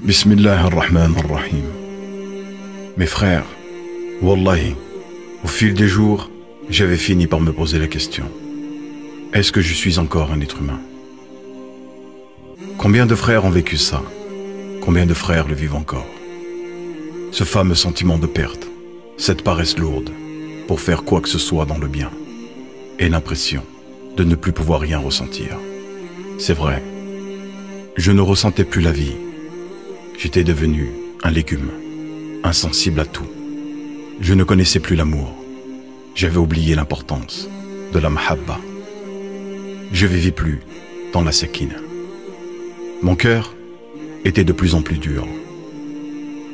Bismillah ar-Rahman ar-Rahim. Mes frères, Wallahi, au fil des jours, j'avais fini par me poser la question. Est-ce que je suis encore un être humain? Combien de frères ont vécu ça? Combien de frères le vivent encore? Ce fameux sentiment de perte, cette paresse lourde pour faire quoi que ce soit dans le bien, et l'impression de ne plus pouvoir rien ressentir. C'est vrai, je ne ressentais plus la vie. J'étais devenu un légume, insensible à tout. Je ne connaissais plus l'amour. J'avais oublié l'importance de la mahabba. Je vivais plus dans la sakina. Mon cœur était de plus en plus dur.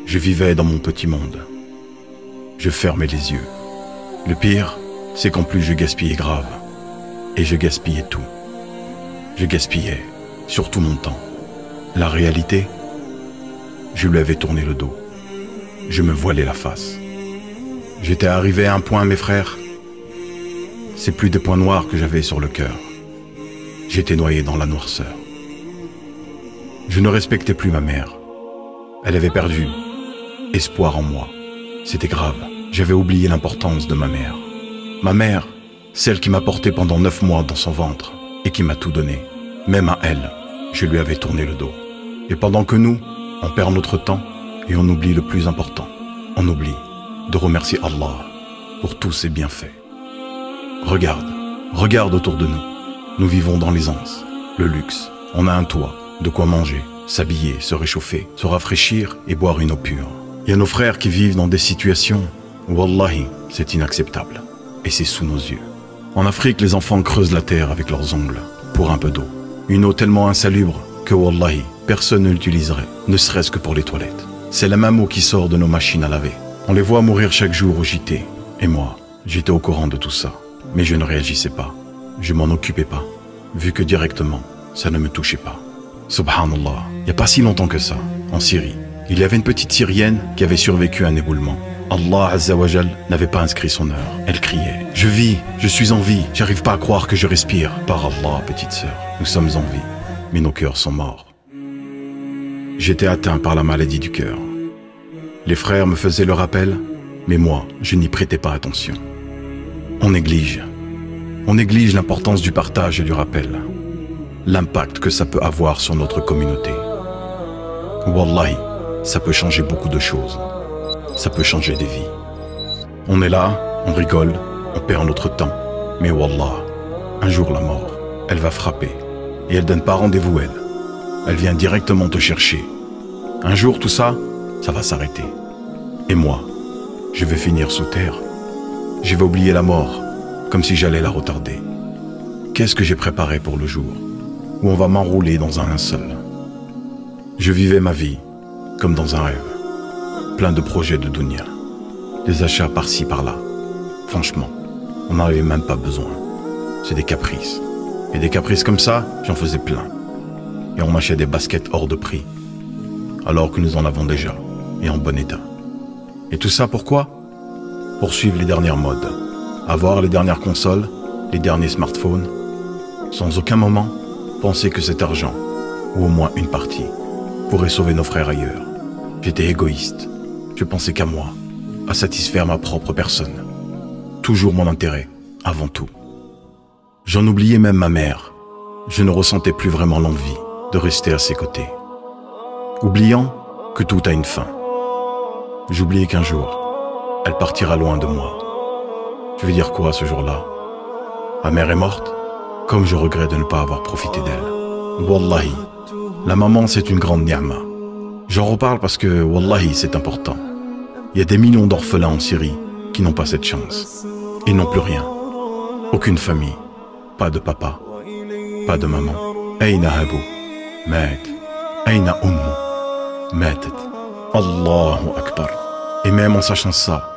Je vivais dans mon petit monde. Je fermais les yeux. Le pire, c'est qu'en plus je gaspillais grave. Et je gaspillais tout. Je gaspillais surtout mon temps. La réalité, je lui avais tourné le dos. Je me voilais la face. J'étais arrivé à un point, mes frères. C'est plus des points noirs que j'avais sur le cœur. J'étais noyé dans la noirceur. Je ne respectais plus ma mère. Elle avait perdu espoir en moi. C'était grave. J'avais oublié l'importance de ma mère. Ma mère, celle qui m'a porté pendant 9 mois dans son ventre et qui m'a tout donné. Même à elle, je lui avais tourné le dos. Et pendant que nous, on perd notre temps et on oublie le plus important. On oublie de remercier Allah pour tous ses bienfaits. Regarde autour de nous. Nous vivons dans l'aisance, le luxe. On a un toit, de quoi manger, s'habiller, se réchauffer, se rafraîchir et boire une eau pure. Il y a nos frères qui vivent dans des situations où, wallahi, c'est inacceptable. Et c'est sous nos yeux. En Afrique, les enfants creusent la terre avec leurs ongles pour un peu d'eau. Une eau tellement insalubre que, wallahi, personne ne l'utiliserait, ne serait-ce que pour les toilettes. C'est la même eau qui sort de nos machines à laver. On les voit mourir chaque jour au JT. Et moi, j'étais au courant de tout ça. Mais je ne réagissais pas. Je m'en occupais pas. Vu que directement, ça ne me touchait pas. Subhanallah, il n'y a pas si longtemps que ça, en Syrie, il y avait une petite Syrienne qui avait survécu à un éboulement. Allah Azza wa Jal n'avait pas inscrit son heure. Elle criait « Je vis, je suis en vie, j'arrive pas à croire que je respire. » Par Allah, petite sœur, nous sommes en vie, mais nos cœurs sont morts. J'étais atteint par la maladie du cœur. Les frères me faisaient le rappel, mais moi, je n'y prêtais pas attention. On néglige l'importance du partage et du rappel, l'impact que ça peut avoir sur notre communauté. Wallahi, ça peut changer beaucoup de choses. Ça peut changer des vies. On est là, on rigole, on perd notre temps. Mais wallah, un jour la mort, elle va frapper. Et elle donne pas rendez-vous elle. Elle vient directement te chercher. Un jour tout ça, ça va s'arrêter. Et moi, je vais finir sous terre. Je vais oublier la mort, comme si j'allais la retarder. Qu'est-ce que j'ai préparé pour le jour où on va m'enrouler dans un linceul? Je vivais ma vie comme dans un rêve. Plein de projets de dunya. Des achats par-ci par-là. Franchement, on n'en avait même pas besoin. C'est des caprices. Et des caprices comme ça, j'en faisais plein. Et on m'achetait des baskets hors de prix. Alors que nous en avons déjà, et en bon état. Et tout ça pourquoi? Pour suivre les dernières modes. Avoir les dernières consoles, les derniers smartphones. Sans aucun moment, penser que cet argent, ou au moins une partie, pourrait sauver nos frères ailleurs. J'étais égoïste. Je pensais qu'à moi, à satisfaire ma propre personne. Toujours mon intérêt, avant tout. J'en oubliais même ma mère. Je ne ressentais plus vraiment l'envie de rester à ses côtés. Oubliant que tout a une fin. J'oubliais qu'un jour, elle partira loin de moi. Je vais dire quoi ce jour-là? Ma mère est morte, comme je regrette de ne pas avoir profité d'elle. Wallahi, la maman c'est une grande ni'ma. J'en reparle parce que, wallahi, c'est important. Il y a des millions d'orphelins en Syrie qui n'ont pas cette chance. Ils n'ont plus rien. Aucune famille. Pas de papa, pas de maman. Aïna Abou, Mat. Aïna Ummu, Matat. Allahu Akbar. Et même en sachant ça,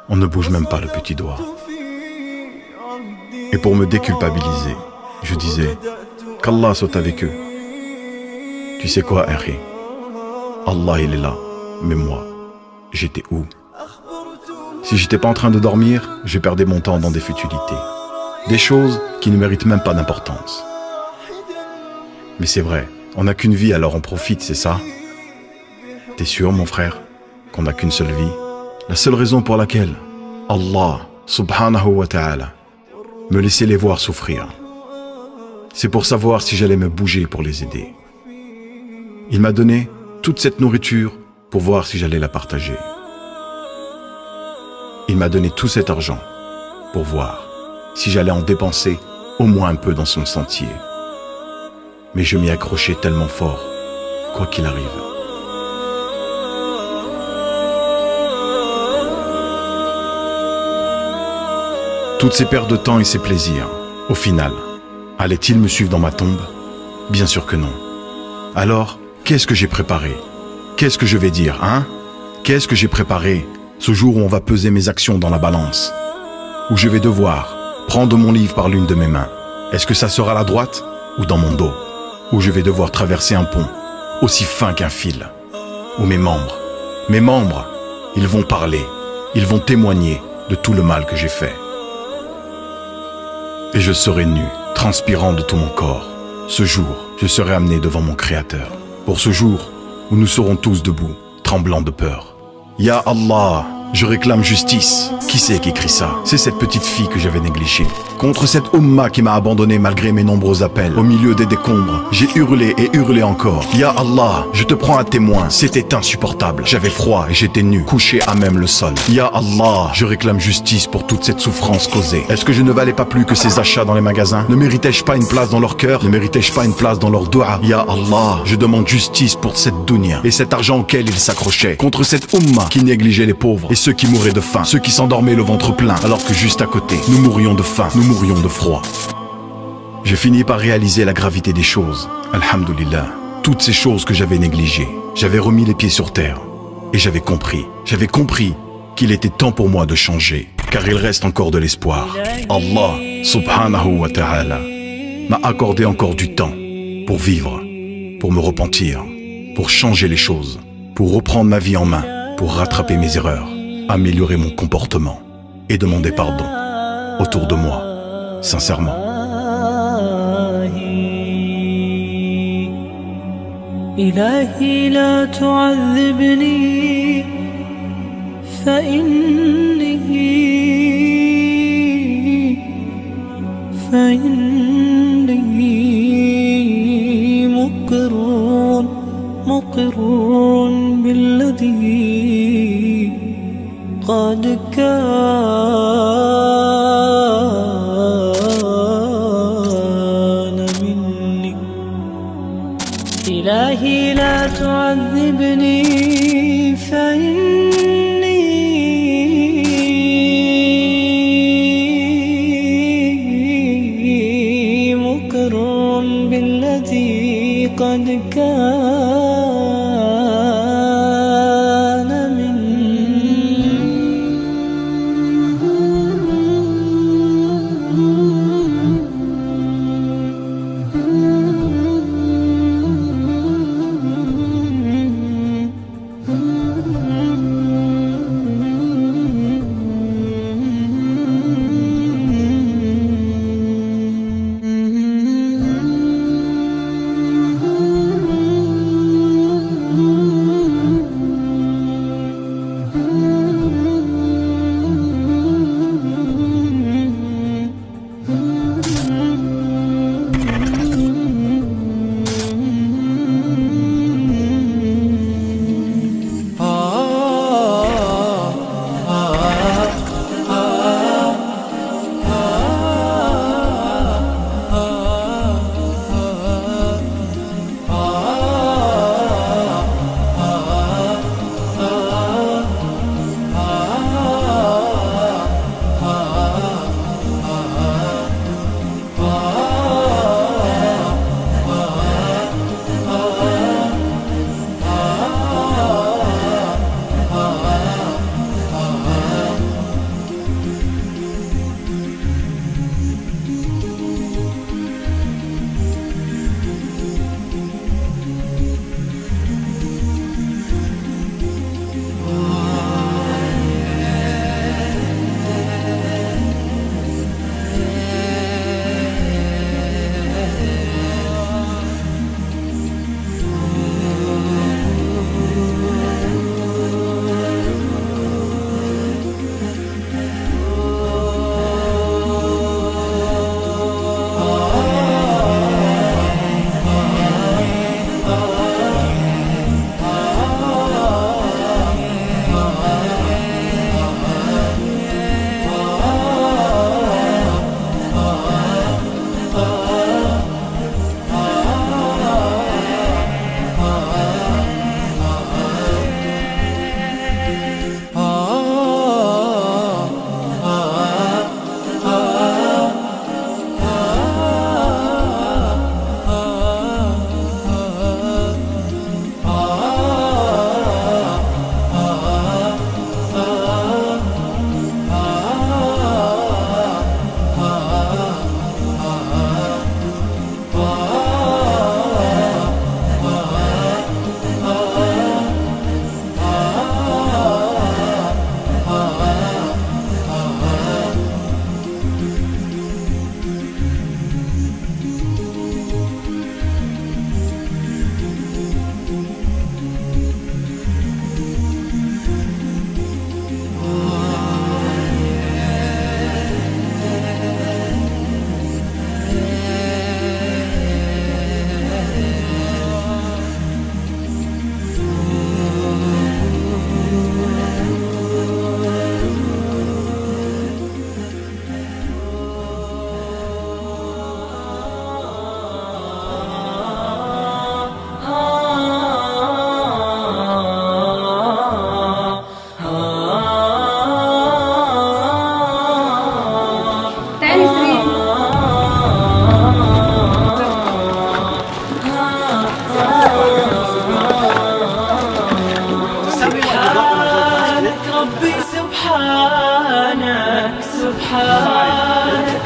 on ne bouge même pas le petit doigt. Et pour me déculpabiliser, je disais qu'Allah soit avec eux. Tu sais quoi, Henri? Allah il est là, mais moi, j'étais où? Si j'étais pas en train de dormir, je perdais mon temps dans des futilités. Des choses qui ne méritent même pas d'importance. Mais c'est vrai, on n'a qu'une vie, alors on profite, c'est ça? T'es sûr, mon frère, qu'on n'a qu'une seule vie? La seule raison pour laquelle Allah, subhanahu wa ta'ala, me laissait les voir souffrir, c'est pour savoir si j'allais me bouger pour les aider. Il m'a donné toute cette nourriture pour voir si j'allais la partager. Il m'a donné tout cet argent pour voir si j'allais en dépenser au moins un peu dans son sentier. Mais je m'y accrochais tellement fort, quoi qu'il arrive. Toutes ces pertes de temps et ces plaisirs, au final, allaient-ils me suivre dans ma tombe? Bien sûr que non. Alors, qu'est-ce que j'ai préparé? Qu'est-ce que je vais dire, hein? Qu'est-ce que j'ai préparé ce jour où on va peser mes actions dans la balance? Où je vais devoir prendre mon livre par l'une de mes mains. Est-ce que ça sera à la droite ou dans mon dos? Où je vais devoir traverser un pont aussi fin qu'un fil? Où mes membres, ils vont parler, ils vont témoigner de tout le mal que j'ai fait. Et je serai nu, transpirant de tout mon corps. Ce jour, je serai amené devant mon Créateur. Pour ce jour où nous serons tous debout, tremblants de peur. Ya Allah, je réclame justice. Qui c'est qui écrit ça? C'est cette petite fille que j'avais négligée. Contre cette Umma qui m'a abandonné malgré mes nombreux appels. Au milieu des décombres, j'ai hurlé et hurlé encore. Ya Allah, je te prends à témoin. C'était insupportable. J'avais froid et j'étais nu, couché à même le sol. Ya Allah, je réclame justice pour toute cette souffrance causée. Est-ce que je ne valais pas plus que ces achats dans les magasins? Ne méritais-je pas une place dans leur cœur? Ne méritais-je pas une place dans leur doua? Ya Allah, je demande justice pour cette dunya et cet argent auquel ils s'accrochaient. Contre cette Umma qui négligeait les pauvres et ceux qui mouraient de faim, ceux qui s'endormaient le ventre plein alors que juste à côté, nous mourions de faim, nous mourions de froid. J'ai fini par réaliser la gravité des choses. Alhamdulillah, toutes ces choses que j'avais négligées, j'avais remis les pieds sur terre et j'avais compris qu'il était temps pour moi de changer, car il reste encore de l'espoir. Allah, subhanahu wa ta'ala, m'a accordé encore du temps pour vivre, pour me repentir, pour changer les choses, pour reprendre ma vie en main, pour rattraper mes erreurs, améliorer mon comportement et demander pardon autour de moi, sincèrement. إلهي لا تعذبني فإني مقر بالذي قد كان مني. إلهي لا تعذبني فإني مقر بالذي قد كان مني.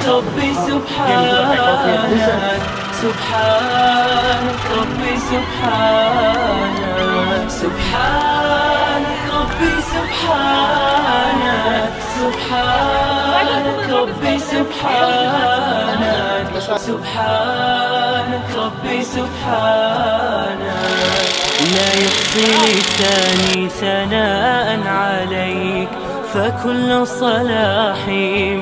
ربي سبحانك سبحانك ربي سبحانك سبحانك ربي سبحانك سبحانك ربي سبحانك سبحانك ربي سبحانك لا يحصي لساني ثناء عليك فكل الصلاح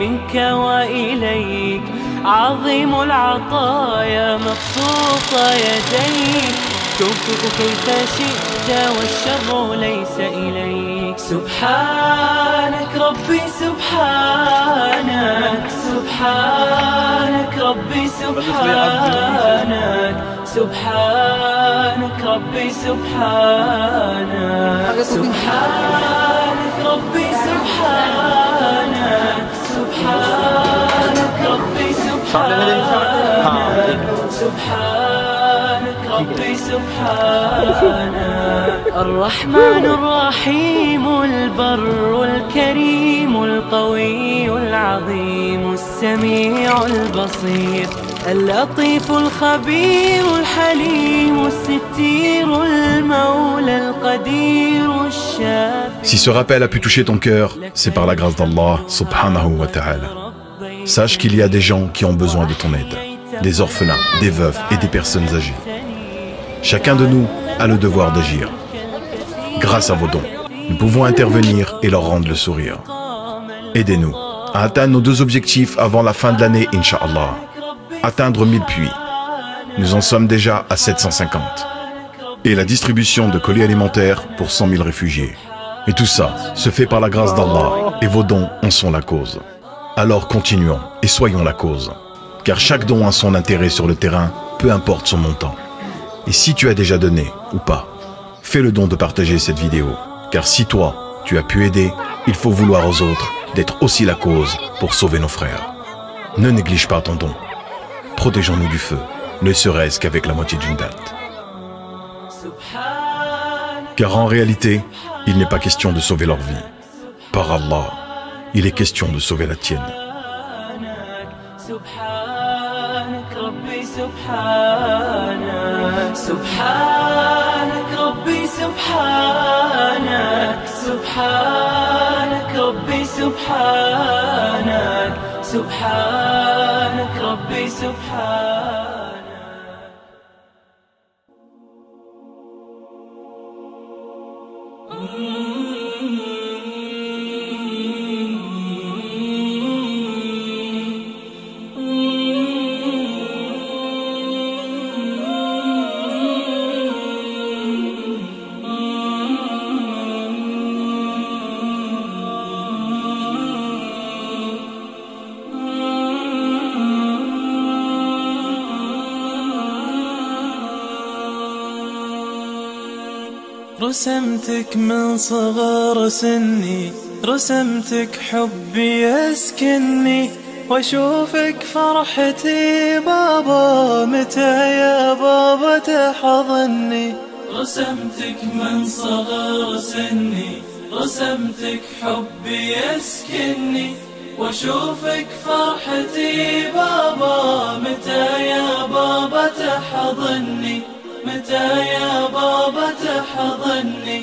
منك وإليك عظيم العطايا مبسوط يديك تنفق كيف شئت والشر ليس إليك سبحانك ربي سبحانك سبحانك ربي سبحانك سبحانك ربي سبحانك سبحانك ربي سبحانك سبحانك ربي سبحانك سبحانك ربي سبحانك الرحمن الرحيم البر الكريم القوي العظيم السميع البصير اللطيف الخبير الحليم الستير المولى القدير الشافي. Si ce rappel a pu toucher ton cœur, c'est par la grâce d'Allah subhanahu wa ta'ala. Sache qu'il y a des gens qui ont besoin de ton aide, des orphelins, des veuves et des personnes âgées. Chacun de nous a le devoir d'agir. Grâce à vos dons, nous pouvons intervenir et leur rendre le sourire. Aidez-nous à atteindre nos 2 objectifs avant la fin de l'année, Inch'Allah. Atteindre 1000 puits. Nous en sommes déjà à 750. Et la distribution de colis alimentaires pour 100 000 réfugiés. Et tout ça se fait par la grâce d'Allah et vos dons en sont la cause. Alors continuons et soyons la cause. Car chaque don a son intérêt sur le terrain, peu importe son montant. Et si tu as déjà donné ou pas, fais le don de partager cette vidéo. Car si toi, tu as pu aider, il faut vouloir aux autres d'être aussi la cause pour sauver nos frères. Ne néglige pas ton don. Protégeons-nous du feu, ne serait-ce qu'avec la moitié d'une date. Car en réalité, il n'est pas question de sauver leur vie. Par Allah, il est question de sauver la tienne. سبحانك ربي سبحانك رسمتك من صغر سني رسمتك حبي يسكنني واشوفك فرحتي بابا متى يا بابا تحضني رسمتك من صغر سني رسمتك حبي يسكنني واشوفك فرحتي بابا متى يا بابا تحضني متى يا بابا تحضني